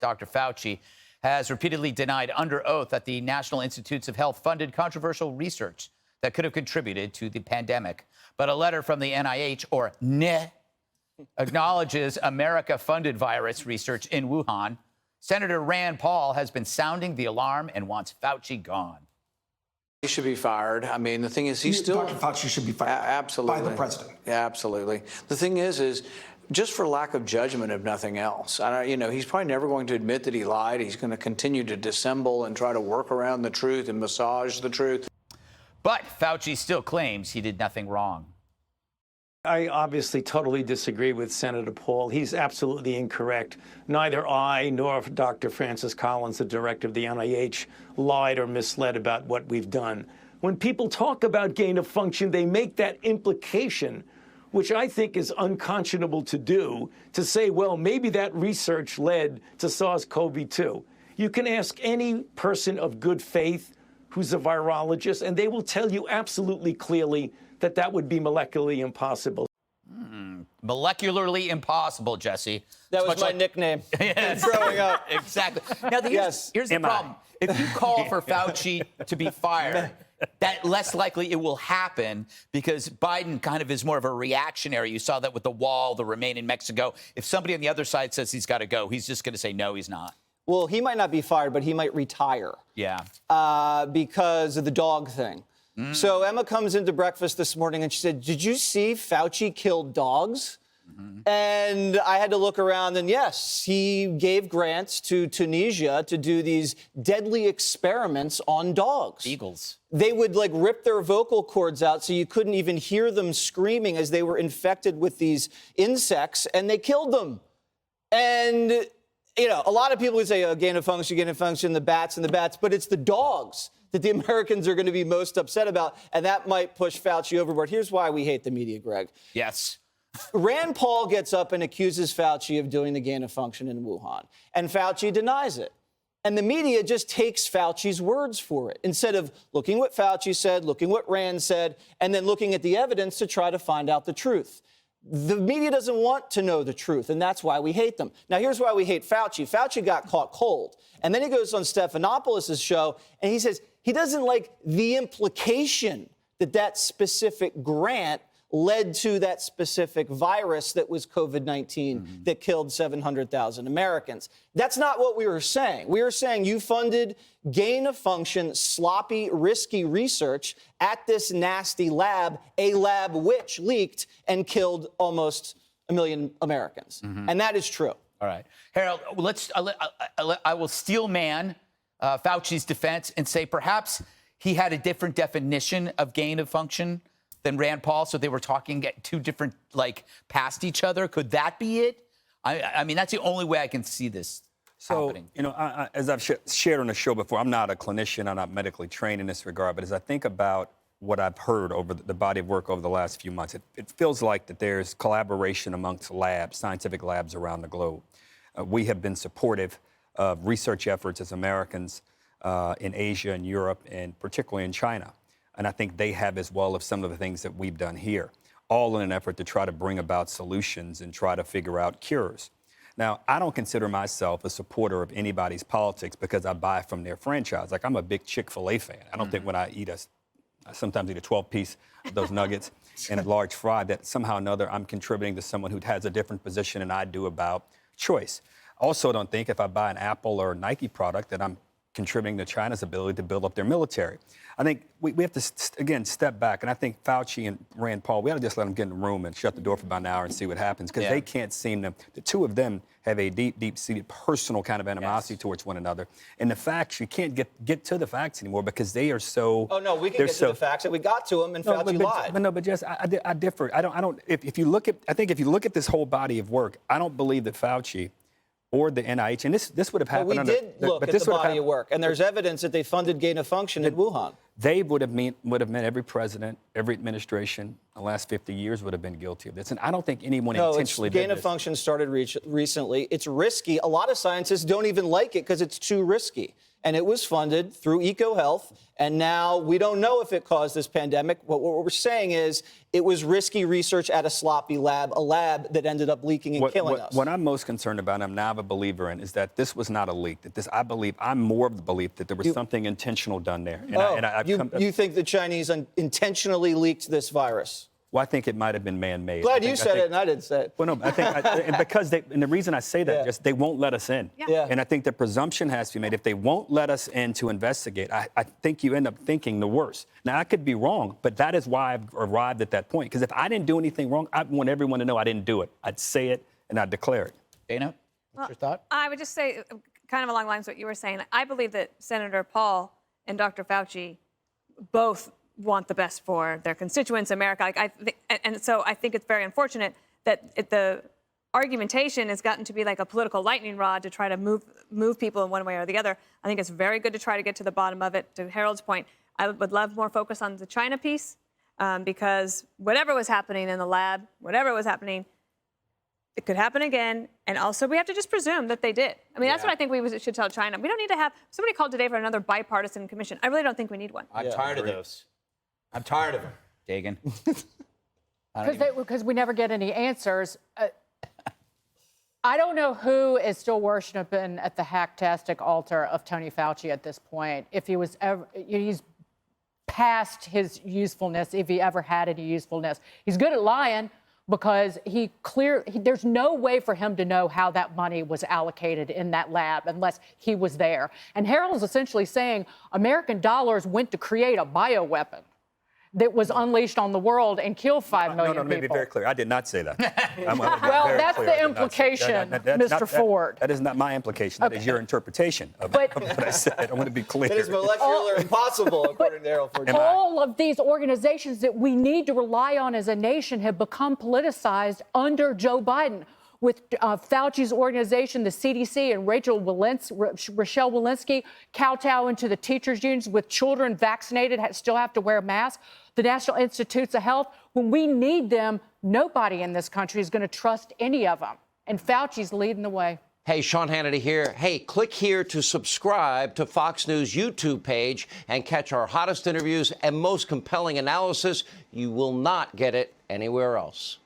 Dr. Fauci has repeatedly denied under oath that the National Institutes of Health funded controversial research that could have contributed to the pandemic. But a letter from the NIH, or NIH, acknowledges America-funded virus research in Wuhan. Senator Rand Paul has been sounding the alarm and wants Fauci gone. He should be fired. I mean, the thing is, he's still... Dr. Fauci should be fired. Absolutely. By the president. Yeah, absolutely. The thing is just for lack of judgment, if nothing else. He's probably never going to admit that he lied. He's going to continue to dissemble and try to work around the truth and massage the truth. But Fauci still claims he did nothing wrong. I obviously totally disagree with Senator Paul. He's absolutely incorrect. Neither I nor Dr. Francis Collins, the director of the NIH, lied or misled about what we've done. When people talk about gain of function, they make that implication, which I think is unconscionable to do, to say, well, maybe that research led to SARS-CoV-2. You can ask any person of good faith who's a virologist, and they will tell you absolutely clearly that that would be molecularly impossible. Molecularly impossible, Jesse. That was my nickname growing up. Exactly. Now, here's the problem. If you call for Fauci to be fired, that less likely it will happen because Biden kind of is more of a reactionary. You saw that with the wall, the Remain in Mexico. If somebody on the other side says he's got to go, he's just going to say, no, he's not. Well, he might not be fired, but he might retire. Yeah. Because of the dog thing. So Emma comes into breakfast this morning and she said, did you see Fauci killed dogs? And I had to look around and yes, he gave grants to Tunisia to do these deadly experiments on dogs. Beagles. They would rip their vocal cords out so you couldn't even hear them screaming as they were infected with these insects, and they killed them. And, a lot of people would say, oh, gain of function, the bats, but it's the dogs that the Americans are going to be most upset about, and that might push Fauci overboard. Here's why we hate the media, Greg. Yes. Rand Paul gets up and accuses Fauci of doing the gain of function in Wuhan, and Fauci denies it. And the media just takes Fauci's words for it, instead of looking what Fauci said, looking what Rand said, and then looking at the evidence to try to find out the truth. The media doesn't want to know the truth, and that's why we hate them. Now, here's why we hate Fauci. Fauci got caught cold, and then he goes on Stephanopoulos' show, and he says he doesn't like the implication that that specific grant led to that specific virus that was COVID-19 that killed 700,000 Americans. That's not what we were saying. We were saying you funded gain-of-function, sloppy, risky research at this nasty lab, a lab which leaked and killed almost 1 million Americans. And that is true. All right. Harold, I will steel man Fauci's defense and say perhaps he had a different definition of gain of function than Rand Paul, so they were talking at two different, past each other. Could that be it? I mean, that's the only way I can see this happening. As I've shared on the show before, I'm not a clinician, I'm not medically trained in this regard, but as I think about what I've heard over the body of work over the last few months, it feels like that there's collaboration amongst labs, scientific labs around the globe. We have been supportive of research efforts as Americans in Asia and Europe, and particularly in China. And I think they have as well of some of the things that we've done here, all in an effort to try to bring about solutions and try to figure out cures. Now, I don't consider myself a supporter of anybody's politics because I buy from their franchise. I'm a big Chick-fil-A fan. I don't think when I sometimes eat a 12-piece of those nuggets and a large fry, that somehow or another I'm contributing to someone who has a different position than I do about choice. Also don't think if I buy an Apple or a Nike product that I'm contributing to China's ability to build up their military. I think we have to, again, step back. And I think Fauci and Rand Paul, we ought to just let them get in the room and shut the door for about an hour and see what happens. Because they can't seem to, the two of them have a deep, deep-seated personal kind of animosity towards one another. And the facts, you can't get to the facts anymore because they are so... Oh, no, we can get to the facts. And we got to them, and Fauci lied. But Jess, I differ. I don't, if you look at this whole body of work, I don't believe that Fauci or the NIH, and this would have happened. Well, we did look at the body of work, and there's evidence that they funded gain of function in Wuhan. They would have met every president, every administration, in the last 50 years would have been guilty of this. And I don't think anyone No, intentionally gain did of this. function started recently. It's risky. A lot of scientists don't even like it because it's too risky. And it was funded through EcoHealth. And now we don't know if it caused this pandemic. But what we're saying is it was risky research at a sloppy lab, a lab that ended up leaking and killing us. What I'm most concerned about, and I'm now a believer in, is that this was not a leak. That this, I'm more of the belief that there was something intentional done there. And you think the Chinese intentionally leaked this virus? Well, I think it might have been man-made. Glad you said it and I didn't say it. Well, no, I think, and the reason I say that, just they won't let us in. Yeah. And I think the presumption has to be made. If they won't let us in to investigate, I think you end up thinking the worst. Now, I could be wrong, but that is why I've arrived at that point. Because if I didn't do anything wrong, I want everyone to know I didn't do it. I'd say it and I'd declare it. Dana, what's your thought? I would just say, kind of along the lines of what you were saying, I believe that Senator Paul and Dr. Fauci both want the best for their constituents, America. And so I think it's very unfortunate that the argumentation has gotten to be like a political lightning rod to try to move people in one way or the other. I think it's very good to try to get to the bottom of it. To Harold's point, I would love more focus on the China piece because whatever was happening in the lab, whatever was happening, it could happen again. And also, we have to just presume that they did. I mean, that's what I think we should tell China. We don't need to have somebody called today for another bipartisan commission. I really don't think we need one. I'm tired of those. I'm tired of them. Dagan. Because we never get any answers. I don't know who is still worshiping at the hacktastic altar of Tony Fauci at this point. If he was ever, he's past his usefulness, if he ever had any usefulness. He's good at lying because there's no way for him to know how that money was allocated in that lab unless he was there. And Harold's essentially saying American dollars went to create a bioweapon that was unleashed on the world and killed 5 million people. No, let me be very clear. I did not say that. Well, that's the implication, Mr. Ford. That is not my implication. That is your interpretation of what I said. I want to be clear. It is molecularly impossible, according to Harold Ford. All of these organizations that we need to rely on as a nation have become politicized under Joe Biden. With Fauci's organization, the CDC, and Rochelle Walensky kowtowing to the teachers' unions with children vaccinated still have to wear masks. The National Institutes of Health, when we need them, nobody in this country is going to trust any of them. And Fauci's leading the way. Hey, Sean Hannity here. Hey, click here to subscribe to Fox News YouTube page and catch our hottest interviews and most compelling analysis. You will not get it anywhere else.